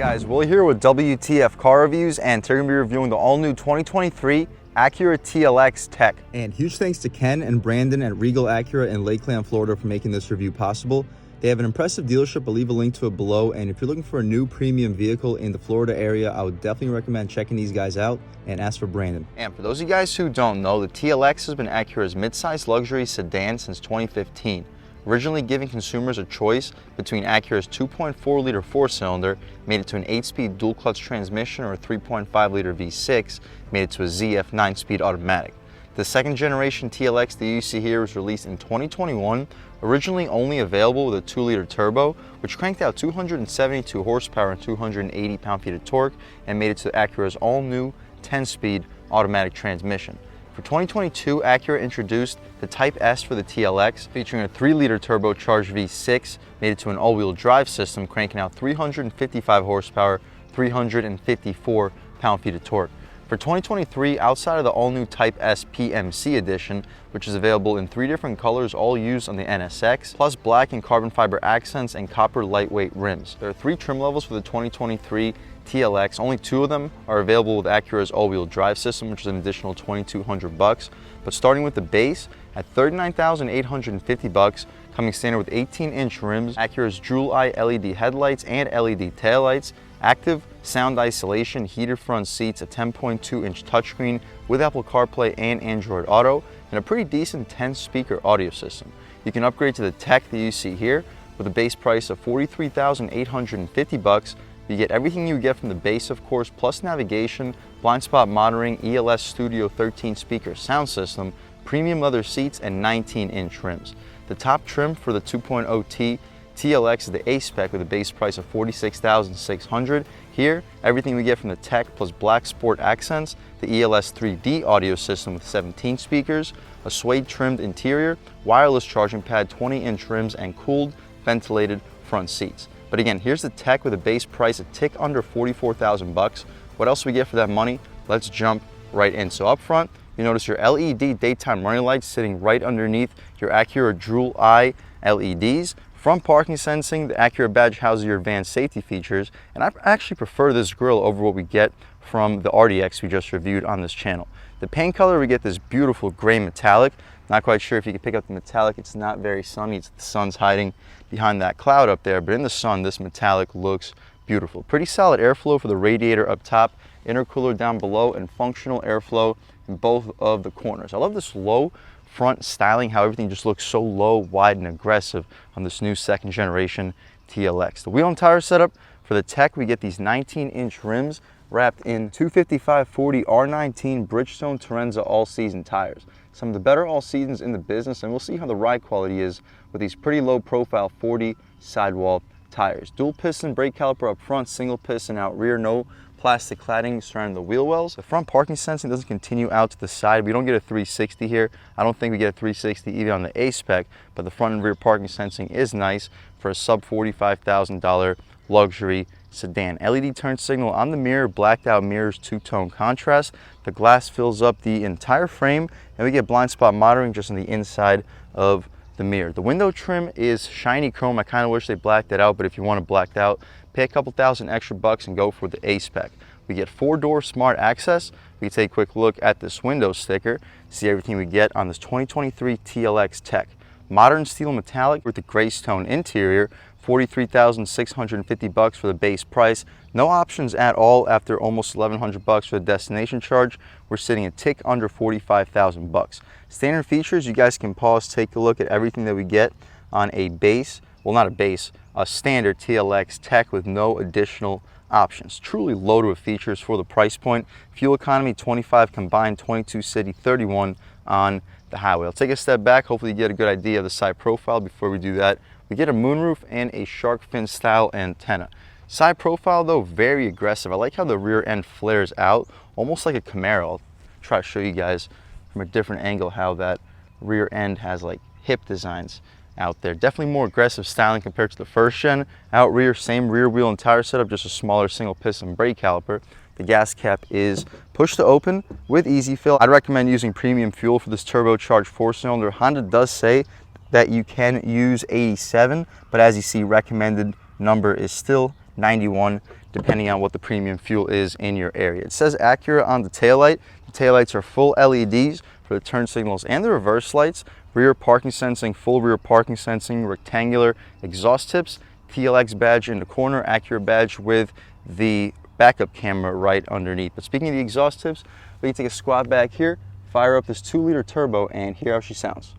guys, Will here with W.T.F car reviews, and today we're going to be reviewing the all-new 2023 Acura TLX Tech. And huge thanks to Ken and Brandon at Regal Acura in Lakeland, Florida for making this review possible. They have an impressive dealership. I'll leave a link to it below, and if you're looking for a new premium vehicle in the Florida area, I would definitely recommend checking these guys out, and ask for Brandon. And for those of you guys who don't know, the TLX has been Acura's mid-size luxury sedan since 2015. Originally giving consumers a choice between Acura's 2.4-liter four-cylinder, made it to an 8-speed dual-clutch transmission, or a 3.5-liter V6, made it to a ZF 9-speed automatic. The second-generation TLX that you see here was released in 2021, originally only available with a 2-liter turbo, which cranked out 272 horsepower and 280 pound-feet of torque, and made it to Acura's all-new 10-speed automatic transmission. For 2022, Acura introduced the Type S for the TLX, featuring a 3-liter turbocharged V6, made it to an all-wheel drive system, cranking out 355 horsepower, 354 pound-feet of torque. For 2023, outside of the all-new Type S PMC edition, which is available in 3 different colors, all used on the NSX, plus black and carbon fiber accents and copper lightweight rims. There are 3 trim levels for the 2023 TLX. Only 2 of them are available with Acura's all-wheel drive system, which is an additional $2,200. But starting with the base at $39,850, coming standard with 18-inch rims, Acura's jewel-eye LED headlights and LED taillights, active sound isolation, heated front seats, a 10.2-inch touchscreen with Apple CarPlay and Android Auto, and a pretty decent 10-speaker audio system. You can upgrade to the Tech that you see here with a base price of $43,850. You get everything you get from the base, of course, plus navigation, blind spot monitoring, ELS Studio 13-speaker sound system, premium leather seats, and 19-inch rims. The top trim for the 2.0T TLX is the A-Spec with a base price of $46,600. Here, everything we get from the Tech plus black sport accents, the ELS 3D audio system with 17 speakers, a suede-trimmed interior, wireless charging pad, 20-inch rims, and cooled, ventilated front seats. But again, here's the Tech with a base price a tick under $44,000. What else do we get for that money? Let's jump right in. So up front, you notice your LED daytime running lights sitting right underneath your Acura Jewel Eye LEDs. Front parking sensing, the Acura badge houses your advanced safety features, and I actually prefer this grille over what we get from the RDX we just reviewed on this channel. The paint color, we get this beautiful gray metallic. Not quite sure if you can pick up the metallic. It's not very sunny. The sun's hiding behind that cloud up there, but in the sun, this metallic looks beautiful. Pretty solid airflow for the radiator up top, intercooler down below, and functional airflow in both of the corners. I love this low front styling, how everything just looks so low, wide, and aggressive on this new second generation TLX. The wheel and tire setup for the Tech, we get these 19-inch rims wrapped in 255/40 R19 Bridgestone Turenza all-season tires. Some of the better all-seasons in the business, and we'll see how the ride quality is with these pretty low-profile 40 sidewall tires. Dual piston brake caliper up front, single piston out rear, no plastic cladding surrounding the wheel wells. The front parking sensing doesn't continue out to the side. We don't get a 360 here. I don't think we get a 360 even on the A-Spec, but the front and rear parking sensing is nice for a sub $45,000 luxury sedan. LED turn signal on the mirror, blacked out mirrors, 2-tone contrast. The glass fills up the entire frame, and we get blind spot monitoring just on the inside of the mirror. The window trim is shiny chrome. I kind of wish they blacked it out, but if you want it blacked out, pay a couple $1,000 extra and go for the A-Spec. We get 4-door smart access. We can take a quick look at this window sticker, see everything we get on this 2023 TLX Tech. Modern steel metallic with the gray stone interior, $43,650 for the base price. No options at all after almost $1,100 for the destination charge. We're sitting a tick under $45,000. Standard features, you guys can pause, take a look at everything that we get on a base, well, not a base, a standard TLX Tech with no additional options. Truly loaded with features for the price point. Fuel economy 25 combined, 22 city, 31 on the highway. I'll take a step back. Hopefully you get a good idea of the side profile. Before we do that, we get a moonroof and a shark fin style antenna. Side profile though, very aggressive. I like how the rear end flares out, almost like a Camaro. I'll try to show you guys from a different angle how that rear end has like hip designs out there. Definitely more aggressive styling compared to the first gen. Out rear, same rear wheel and tire setup, just a smaller single piston brake caliper. The gas cap is push to open with easy fill. I'd recommend using premium fuel for this turbocharged 4-cylinder. Honda does say that you can use 87, but as you see, recommended number is still 91 depending on what the premium fuel is in your area. It says Acura on the taillight. The taillights are full LEDs for the turn signals and the reverse lights, rear parking sensing, full rear parking sensing, rectangular exhaust tips, TLX badge in the corner, Acura badge with the backup camera right underneath. But speaking of the exhaust tips, we can take a squat back here, fire up this 2-liter turbo, and hear how she sounds.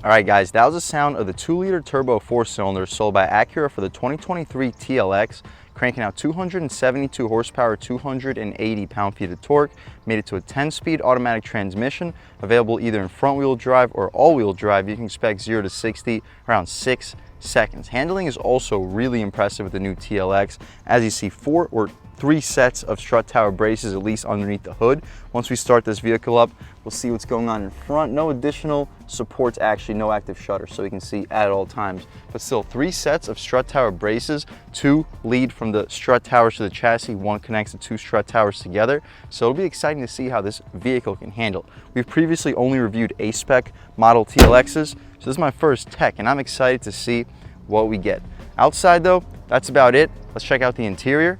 Alright guys, that was the sound of the 2-liter turbo 4-cylinder sold by Acura for the 2023 TLX, cranking out 272 horsepower, 280 pound-feet of torque, made it to a 10-speed automatic transmission, available either in front-wheel drive or all-wheel drive. You can expect 0 to 60 around 6 seconds. Handling is also really impressive with the new TLX, as you see 3 sets of strut tower braces, at least underneath the hood. Once we start this vehicle up, we'll see what's going on in front. No additional supports, actually no active shutter, so you can see at all times. But still, 3 sets of strut tower braces, 2 lead from the strut towers to the chassis, 1 connects the 2 strut towers together. So it'll be exciting to see how this vehicle can handle. We've previously only reviewed A-spec model TLXs, so this is my first tech, and I'm excited to see what we get. Outside though, that's about it. Let's check out the interior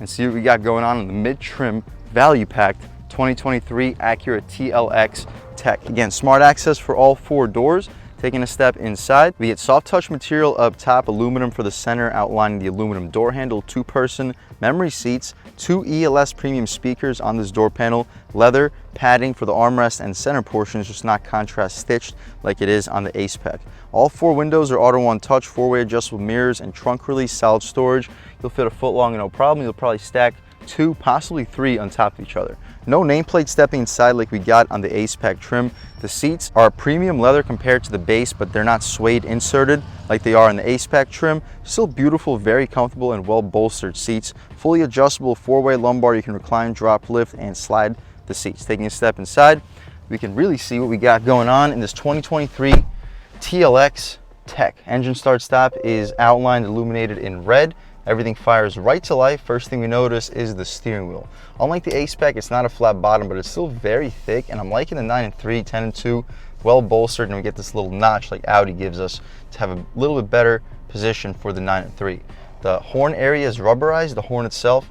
and see what we got going on in the mid-trim, value-packed 2023 Acura TLX tech. Again, smart access for all 4 doors. Taking a step inside, we get soft touch material up top, aluminum for the center, outlining the aluminum door handle, 2-person memory seats, 2 ELS premium speakers on this door panel, leather padding for the armrest and center portions, just not contrast stitched like it is on the A-spec. All 4 windows are auto one touch, 4-way adjustable mirrors, and trunk release solid storage. You'll fit a foot long and no problem. You'll probably stack 2, possibly 3 on top of each other. No nameplate stepping inside like we got on the A-spec trim. The seats are premium leather compared to the base, but they're not suede inserted like they are in the A-spec trim. Still beautiful, very comfortable, and well bolstered seats. Fully adjustable 4-way lumbar. You can recline, drop, lift, and slide the seats. Taking a step inside, we can really see what we got going on in this 2023 TLX tech. Engine start stop is outlined, illuminated in red. Everything fires right to life. First thing we notice is the steering wheel. Unlike the A-spec, it's not a flat bottom, but it's still very thick, and I'm liking the 9.3, 10.2, well bolstered, and we get this little notch like Audi gives us to have a little bit better position for the 9.3. The horn area is rubberized. The horn itself,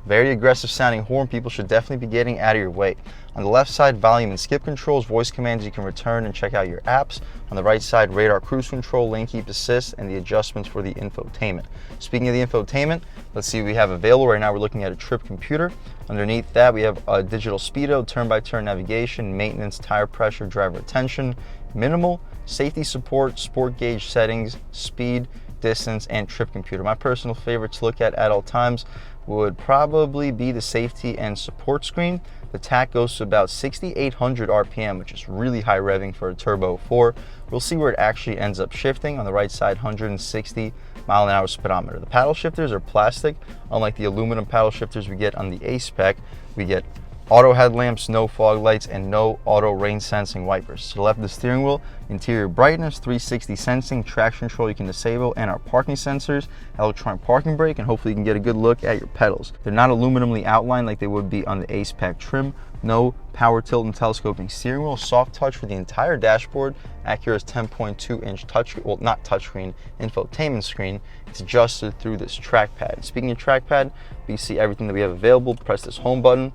very aggressive sounding horn. People should definitely be getting out of your way. On the left side, volume and skip controls, voice commands you can return and check out your apps. On the right side, radar cruise control, lane keep assist, and the adjustments for the infotainment. Speaking of the infotainment, let's see what we have available. Right now we're looking at a trip computer. Underneath that, we have a digital speedo, turn-by-turn navigation, maintenance, tire pressure, driver attention, minimal, safety support, sport gauge settings, speed, distance, and trip computer. My personal favorite to look at all times would probably be the safety and support screen. The tach goes to about 6,800 RPM, which is really high revving for a turbo 4. We'll see where it actually ends up shifting. On the right side, 160 mile-an-hour speedometer. The paddle shifters are plastic. Unlike the aluminum paddle shifters we get on the A-spec, we get auto headlamps, no fog lights, and no auto rain sensing wipers. To the left of the steering wheel, interior brightness, 360 sensing, traction control you can disable, and our parking sensors, electronic parking brake, and hopefully you can get a good look at your pedals. They're not aluminumly outlined like they would be on the A-spec trim. No power tilt and telescoping steering wheel, soft touch for the entire dashboard. Acura's 10.2-inch touch, well, not touchscreen, infotainment screen. It's adjusted through this trackpad. Speaking of trackpad, we see everything that we have available. Press this home button.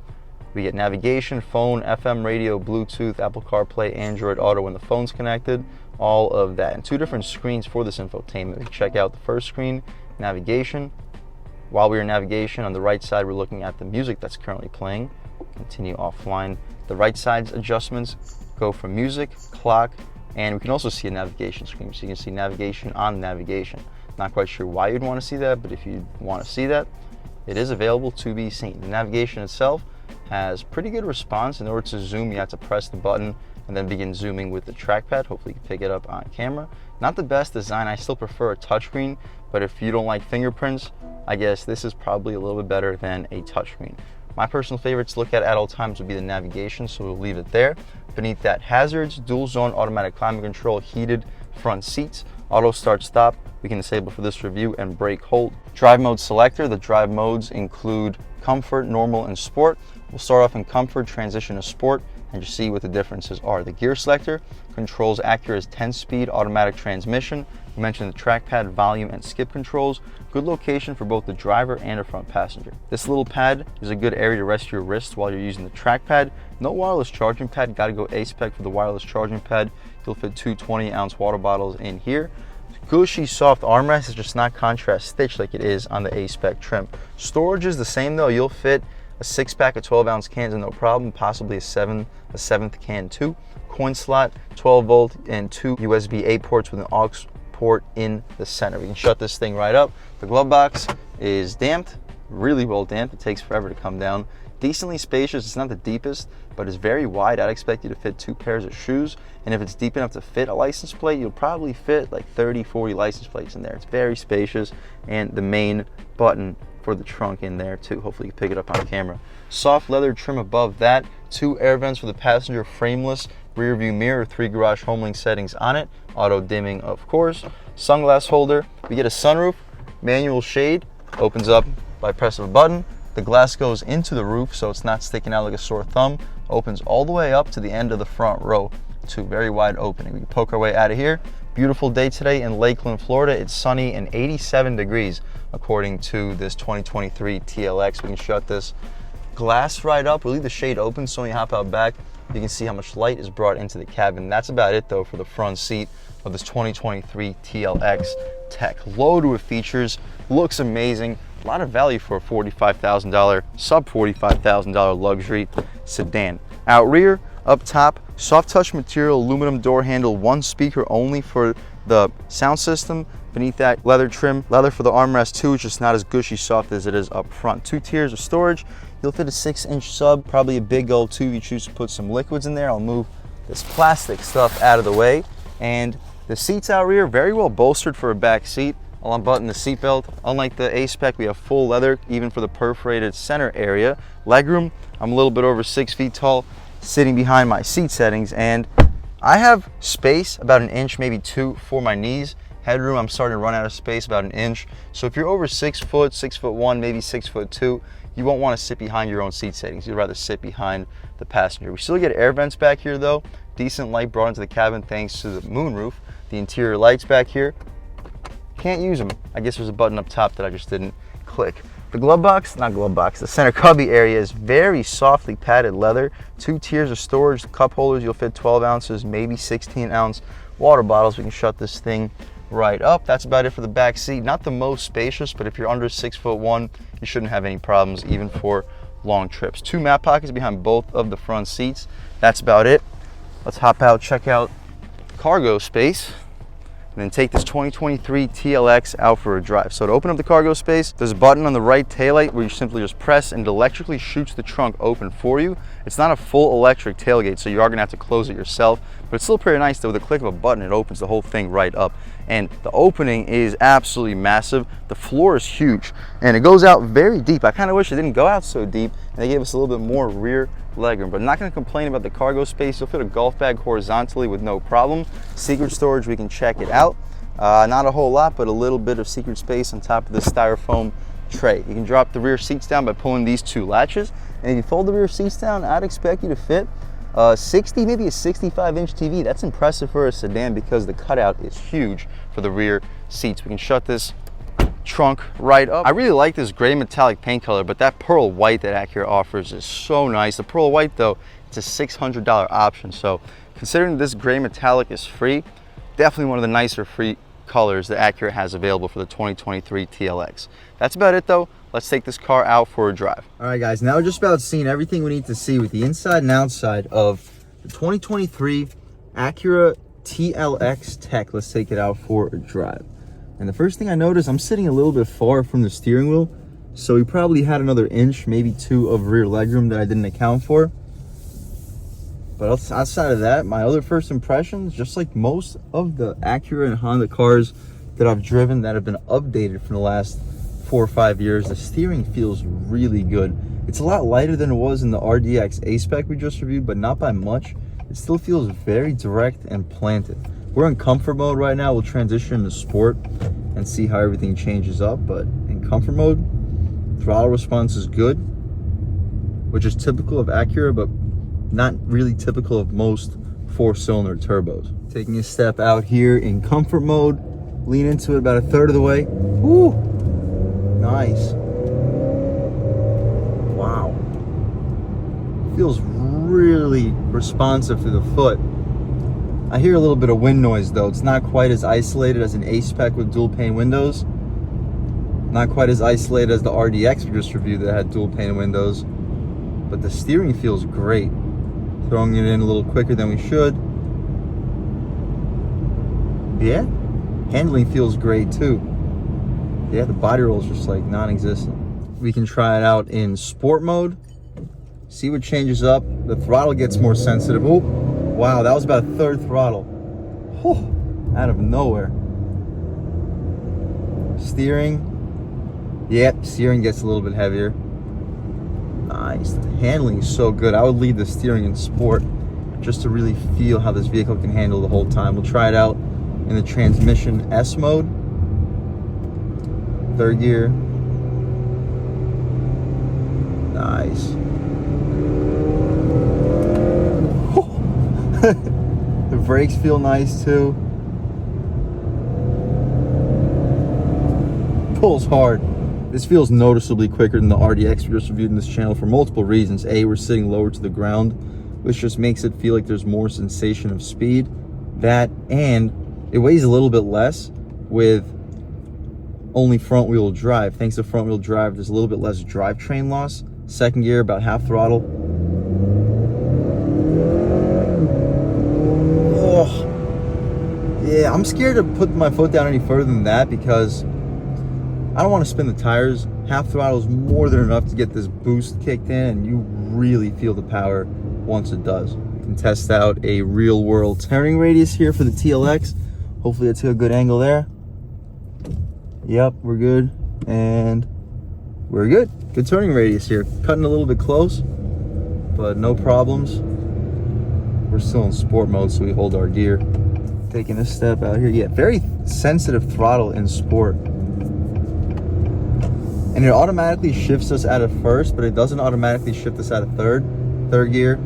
We get navigation, phone, FM radio, Bluetooth, Apple CarPlay, Android Auto when the phone's connected, all of that. And 2 different screens for this infotainment. We check out the first screen, navigation. While we're in navigation, on the right side, we're looking at the music that's currently playing. Continue offline. The right side's adjustments go from music, clock, and we can also see a navigation screen. So you can see navigation on navigation. Not quite sure why you'd want to see that, but if you want to see that, it is available to be seen. The navigation itself, has pretty good response. In order to zoom, you have to press the button and then begin zooming with the trackpad. Hopefully you can pick it up on camera. Not the best design. I still prefer a touchscreen, but if you don't like fingerprints, I guess this is probably a little bit better than a touchscreen. My personal favorite to look at all times would be the navigation, so we'll leave it there. Beneath that, hazards, dual zone automatic climate control, heated front seats, auto start stop, we can disable for this review, and brake hold. Drive mode selector, the drive modes include comfort, normal, and sport. We'll start off in comfort, transition to sport, and just see what the differences are. The gear selector controls Acura's 10-speed automatic transmission. We mentioned the trackpad, volume, and skip controls. Good location for both the driver and a front passenger. This little pad is a good area to rest your wrist while you're using the trackpad. No wireless charging pad, gotta go A-spec for the wireless charging pad. You'll fit two 20-ounce water bottles in here. Gushy soft armrest is just not contrast stitched like it is on the A-spec trim. Storage is the same though. You'll fit a 6-pack of 12-ounce cans and no problem, possibly a seventh can too. Coin slot, 12 volt, and two USB-A ports with an aux port in the center. We can shut this thing right up. The glove box is damped, really well damped. It takes forever to come down. Decently spacious. It's not the deepest, but it's very wide. I'd expect you to fit two pairs of shoes, and if it's deep enough to fit a license plate, you'll probably fit like 30-40 license plates in there. It's very spacious, and the main button for the trunk in there too. Hopefully you can pick it up on camera. Soft leather trim above that, two air vents for the passenger, frameless rear view mirror, 3 garage homelink settings on it, auto dimming of course, sunglass holder. We get a sunroof, manual shade, opens up by press of a button. The glass goes into the roof so it's not sticking out like a sore thumb, opens all the way up to the end of the front row to a very wide opening. We can poke our way out of here. Beautiful day today in Lakeland, Florida. It's sunny and 87 degrees according to this 2023 TLX. We can shut this glass right up. We'll leave the shade open so when you hop out back, you can see how much light is brought into the cabin. That's about it though for the front seat of this 2023 TLX Tech. Loaded with features, looks amazing. A lot of value for a $45,000, sub $45,000 luxury sedan. Out rear, up top, soft touch material, aluminum door handle, one speaker only for the sound system. Beneath that, leather trim, leather for the armrest too, it's just not as gushy soft as it is up front. 2 tiers of storage. You'll fit a 6-inch sub, probably a big old tube if you choose to put some liquids in there. I'll move this plastic stuff out of the way. And the seats out rear, very well bolstered for a back seat. I'll unbutton the seatbelt. Unlike the A-spec, we have full leather, even for the perforated center area. Legroom, I'm a little bit over 6 feet tall, sitting behind my seat settings, and I have space about 1 inch, maybe 2 for my knees. Headroom, I'm starting to run out of space, about 1 inch. So if you're over 6 foot, 6'1", maybe 6'2", you won't want to sit behind your own seat settings. You'd rather sit behind the passenger. We still get air vents back here though. Decent light brought into the cabin thanks to the moonroof. The interior lights back here, can't use them. I guess there's a button up top that I just didn't click. The glove box, not glove box, the center cubby area is very softly padded leather. 2 tiers of storage, cup holders, you'll fit 12 ounces, maybe 16-ounce water bottles. We can shut this thing right up. That's about it for the back seat. Not the most spacious, but if you're under 6'1", you shouldn't have any problems even for long trips. 2 map pockets behind both of the front seats. That's about it. Let's hop out, check out cargo space, and then take this 2023 TLX out for a drive. So to open up the cargo space, there's a button on the right taillight where you simply just press and it electrically shoots the trunk open for you. It's not a full electric tailgate, so you are gonna have to close it yourself, but it's still pretty nice that with a click of a button, it opens the whole thing right up. And the opening is absolutely massive. The floor is huge, and it goes out very deep. I kind of wish it didn't go out so deep, and they gave us a little bit more rear legroom, but I'm not gonna complain about the cargo space. You'll fit a golf bag horizontally with no problem. Secret storage, we can check it out. Not a whole lot, but a little bit of secret space on top of this styrofoam tray. You can drop the rear seats down by pulling these 2 latches, and if you fold the rear seats down, I'd expect you to fit 60, maybe a 65-inch TV. That's impressive for a sedan because the cutout is huge for the rear seats. We can shut this trunk right up. I really like this gray metallic paint color, but that pearl white that Acura offers is so nice. The pearl white though, it's a $600 option, so considering this gray metallic is free, definitely one of the nicer free colors that Acura has available for the 2023 TLX. That's about it though. Let's take this car out for a drive. All right guys, now we're just about seeing everything we need to see with the inside and outside of the 2023 Acura TLX Tech. Let's take it out for a drive. And the first thing I noticed, I'm sitting a little bit far from the steering wheel. So we probably had another inch, maybe 2 of rear legroom that I didn't account for. But outside of that, my other first impressions, just like most of the Acura and Honda cars that I've driven that have been updated from the last 4 or 5 years, the steering feels really good. It's a lot lighter than it was in the RDX A-Spec we just reviewed, but not by much. It still feels very direct and planted. We're in comfort mode right now. We'll transition into sport and see how everything changes up. But in comfort mode, throttle response is good, which is typical of Acura, but not really typical of most 4-cylinder turbos. Taking a step out here in comfort mode, lean into it about 1/3 of the way. Woo! Nice. Wow. Feels really responsive to the foot. I hear a little bit of wind noise though. It's not quite as isolated as an A-Spec with dual pane windows. Not quite as isolated as the RDX we just reviewed that had dual pane windows. But the steering feels great. Throwing it in a little quicker than we should. Yeah, handling feels great too. Yeah, the body roll is just like non-existent. We can try it out in sport mode. See what changes up. The throttle gets more sensitive. Oh, wow, that was about 1/3 throttle. Oh, out of nowhere. Steering. Yep, steering gets a little bit heavier. Nice. The handling is so good. I would leave the steering in sport just to really feel how this vehicle can handle the whole time. We'll try it out in the transmission S mode. 3rd gear. Nice. The brakes feel nice too. Pulls hard. This feels noticeably quicker than the RDX we just reviewed in this channel for multiple reasons. A, we're sitting lower to the ground, which just makes it feel like there's more sensation of speed. That, and it weighs a little bit less with only front wheel drive. Thanks to front wheel drive, there's a little bit less drivetrain loss. 2nd gear, about half throttle. Oh, yeah, I'm scared to put my foot down any further than that because I don't want to spin the tires. Half throttle is more than enough to get this boost kicked in, and you really feel the power once it does. You can test out a real world turning radius here for the TLX. Hopefully it's a good angle there. Yep, we're good. And we're good. Good turning radius here. Cutting a little bit close, but no problems. We're still in sport mode, so we hold our gear. Taking a step out here. Yeah, very sensitive throttle in sport. And it automatically shifts us out of 1st, but it doesn't automatically shift us out of 3rd. 3rd gear.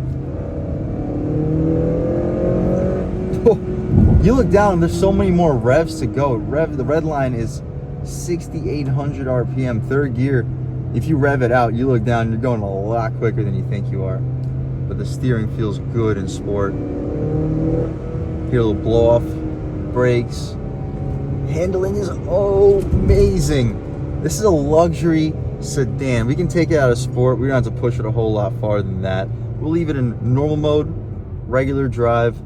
You look down and there's so many more revs to go. The red line is 6,800 RPM, 3rd gear. If you rev it out, you look down, you're going a lot quicker than you think you are. But the steering feels good in sport. Hear a little blow off brakes. Handling is amazing. This is a luxury sedan. We can take it out of sport. We don't have to push it a whole lot farther than that. We'll leave it in normal mode, regular drive.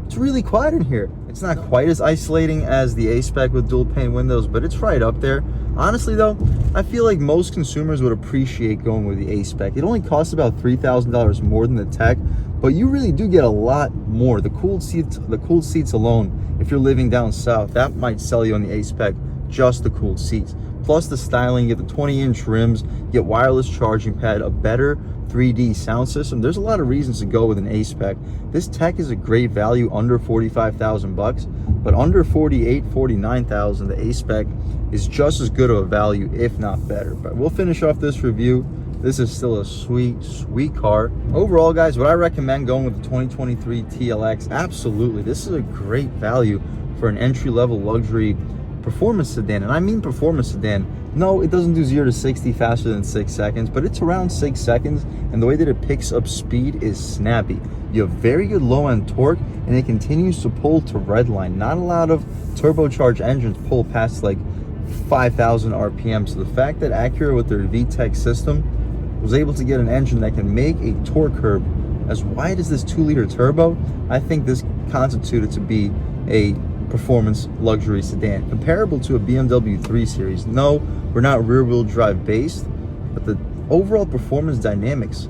It's really quiet in here. It's not quite as isolating as the A-Spec with dual pane windows, but it's right up there. Honestly though, I feel like most consumers would appreciate going with the A-Spec. It only costs about $3,000 more than the tech, but you really do get a lot more. The cooled seats alone, if you're living down south, that might sell you on the A-Spec, just the cooled seats. Plus the styling, you get the 20-inch rims, you get wireless charging pad, a better 3D sound system. There's a lot of reasons to go with an A-Spec. This tech is a great value under 45,000 bucks, but under 48, 49,000, the A-Spec is just as good of a value, if not better. But we'll finish off this review. This is still a sweet, sweet car. Overall, guys, would I recommend going with the 2023 TLX? Absolutely. This is a great value for an entry-level luxury performance sedan. And I mean performance sedan. No, it doesn't do 0 to 60 faster than 6 seconds, but it's around 6 seconds. And the way that it picks up speed is snappy. You have very good low-end torque, and it continues to pull to redline. Not a lot of turbocharged engines pull past like 5,000 RPM. So the fact that Acura with their VTEC system was able to get an engine that can make a torque curve as wide as this 2-liter turbo, I think this constituted to be a performance luxury sedan, comparable to a BMW 3 Series. No, we're not rear-wheel drive based, but the overall performance dynamics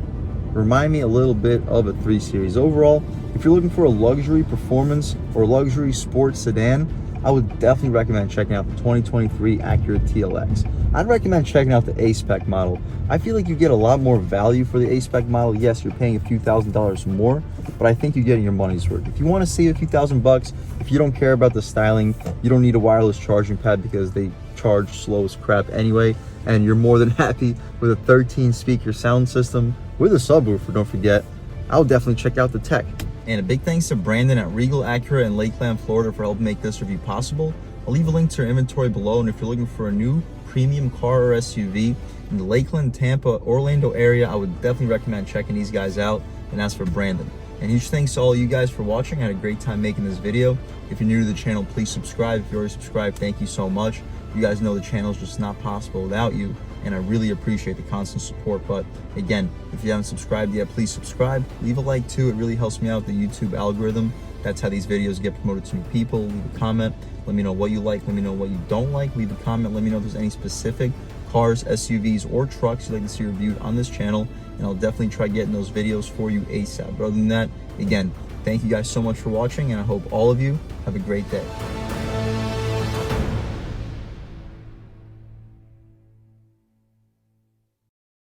remind me a little bit of a 3 Series. Overall, if you're looking for a luxury performance or luxury sports sedan, I would definitely recommend checking out the 2023 Acura TLX. I'd recommend checking out the A-Spec model. I feel like you get a lot more value for the A-Spec model. Yes, you're paying a few $1,000s more, but I think you're getting your money's worth. If you want to save a few $1,000s, if you don't care about the styling, you don't need a wireless charging pad because they charge slow as crap anyway, and you're more than happy with a 13-speaker sound system with a subwoofer, don't forget, I'll definitely check out the tech. And a big thanks to Brandon at Regal Acura in Lakeland, Florida for helping make this review possible. I'll leave a link to her inventory below, and if you're looking for a new premium car or SUV in the Lakeland, Tampa, Orlando area, I would definitely recommend checking these guys out. And that's for Brandon. And huge thanks to all you guys for watching. I had a great time making this video. If you're new to the channel, please subscribe. If you're already subscribed, thank you so much. You guys know the channel is just not possible without you, and I really appreciate the constant support. But again, if you haven't subscribed yet, please subscribe. Leave a like too. It really helps me out, the YouTube algorithm. That's how these videos get promoted to new people. Leave a comment. Let me know what you like. Let me know what you don't like. Leave a comment. Let me know if there's any specific cars, SUVs, or trucks you'd like to see reviewed on this channel, and I'll definitely try getting those videos for you ASAP. But other than that, again, thank you guys so much for watching, and I hope all of you have a great day.